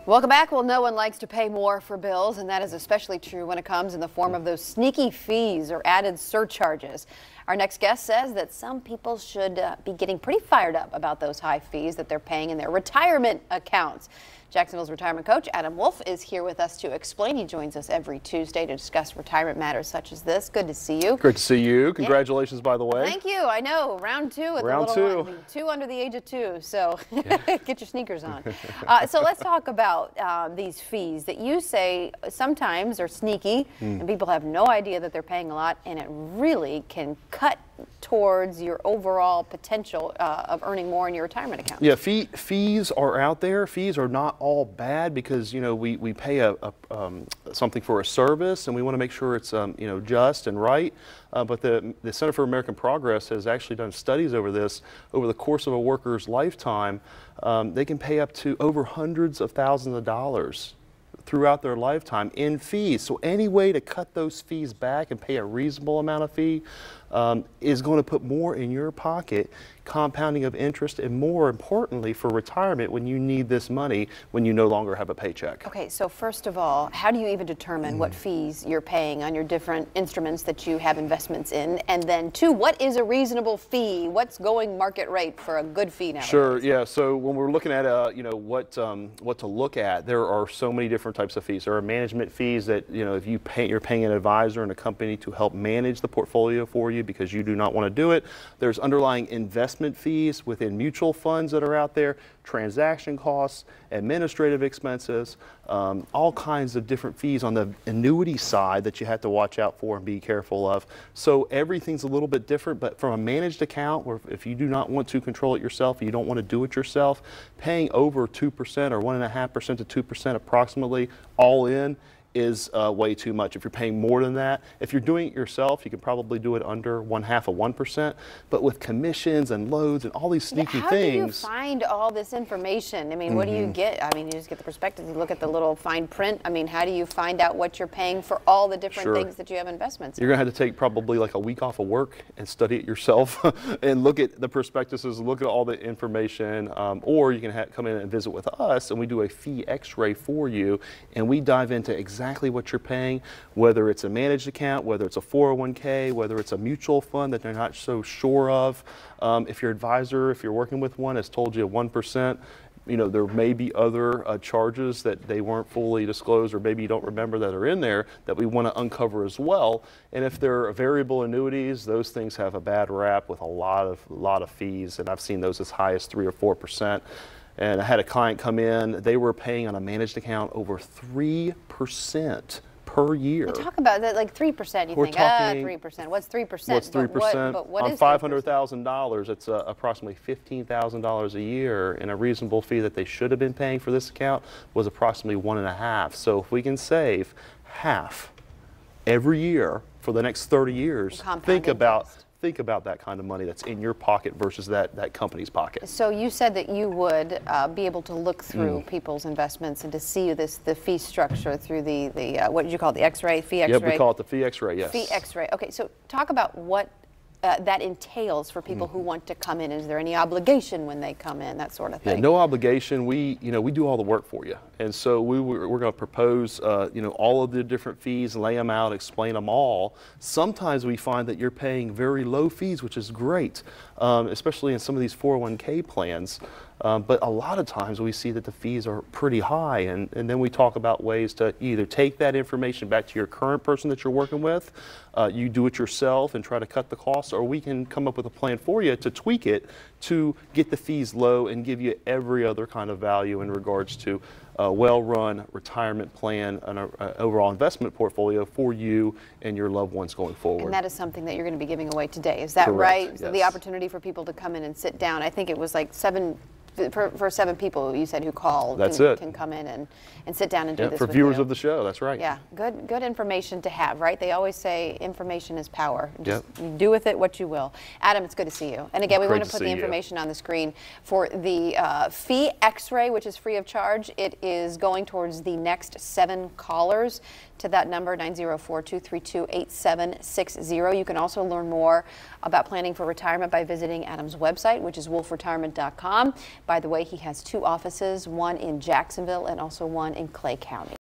Welcome back. Well, no one likes to pay more for bills, and that is especially true when it comes in the form of those sneaky fees or added surcharges. Our next guest says that some people should be getting pretty fired up about those high fees that they're paying in their retirement accounts. Jacksonville's retirement coach, Adam Wolf, is here with us to explain. He joins us every Tuesday to discuss retirement matters such as this. Good to see you. Great to see you. Congratulations, by the way. Thank you. I know. Round two with Round the little one. Two under the age of 2. So get your sneakers on. So let's talk about these fees that you say sometimes are sneaky and people have no idea that they're paying a lot, and it really can cut towards your overall potential of earning more in your retirement account. Yeah, fees are out there. Fees are not all bad because, you know, we pay something for a service, and we want to make sure it's you know, just and right. But the Center for American Progress has actually done studies over this. Over the course of a worker's lifetime, they can pay up to over hundreds of thousands of dollars throughout their lifetime in fees. So any way to cut those fees back and pay a reasonable amount of fee is going to put more in your pocket, compounding of interest, and more importantly for retirement when you need this money when you no longer have a paycheck. Okay, so first of all, how do you even determine what fees you're paying on your different instruments that you have investments in? And then two, what is a reasonable fee? What's going market rate for a good fee nowadays? Sure, yeah, so when we're looking at you know, what to look at, there are so many different types of fees. There are management fees that, you know, if you're paying an advisor and a company to help manage the portfolio for you because you do not want to do it. There's underlying investment fees within mutual funds that are out there, transaction costs, administrative expenses, all kinds of different fees on the annuity side that you have to watch out for and be careful of. So everything's a little bit different, but from a managed account, where if you do not want to control it yourself, you don't want to do it yourself, paying over 2% or 1.5% to 2% approximately all in is way too much. If you're paying more than that, if you're doing it yourself, you can probably do it under 0.5 of 1%. But with commissions and loads and all these sneaky things. How do you find all this information? I mean, what do you get? I mean, you just get the perspective. You look at the little fine print. I mean, how do you find out what you're paying for all the different things that you have investments in? You're going to have to take probably like a week off of work and study it yourself and look at the prospectuses, look at all the information, or you can come in and visit with us and we do a fee x-ray for you and we dive into exactly what you're paying, whether it's a managed account, whether it's a 401k, whether it's a mutual fund that they're not so sure of. If your advisor, if you're working with one, has told you 1%, you know, there may be other charges that they weren't fully disclosed or maybe you don't remember that are in there that we want to uncover as well. And if they're variable annuities, those things have a bad rap with a lot of fees, and I've seen those as high as 3 or 4%. And I had a client come in, they were paying on a managed account over 3% per year. Talk about that, like 3%, you think, 3%. What's 3%? What's 3%? But what on is $500,000, it's approximately $15,000 a year, and a reasonable fee that they should have been paying for this account was approximately 1.5. So if we can save half every year for the next 30 years, think about that kind of money that's in your pocket versus that company's pocket. So you said that you would be able to look through people's investments and to see the fee structure through the what did you call it, the X-ray, fee X-ray? Yep, we call it the fee X-ray, yes. Fee X-ray. Okay, so talk about what that entails for people who want to come in. Is there any obligation when they come in, that sort of thing? Yeah, no obligation. We do all the work for you, and so we're going to propose you know, all of the different fees, lay them out, explain them all. Sometimes we find that you're paying very low fees, which is great, especially in some of these 401k plans. But a lot of times we see that the fees are pretty high, and then we talk about ways to either take that information back to your current person that you're working with, you do it yourself and try to cut the costs, or we can come up with a plan for you to tweak it to get the fees low and give you every other kind of value in regards to a well-run retirement plan and an overall investment portfolio for you and your loved ones going forward. And that is something that you're going to be giving away today, is that Correct, right? yes. So the opportunity for people to come in and sit down, I think it was like for 7 people you said who called can come in and sit down and do this for with viewers you. of the show, that's right. Yeah, good information to have, right? They always say information is power. Just do with it what you will. Adam, it's good to see you. And again, we want to put the information on the screen for the fee X-ray, which is free of charge. It is going towards the next 7 callers to that number, 904-232-8760. You can also learn more about planning for retirement by visiting Adam's website, which is wolfretirement.com. By the way, he has 2 offices, one in Jacksonville and also one in Clay County.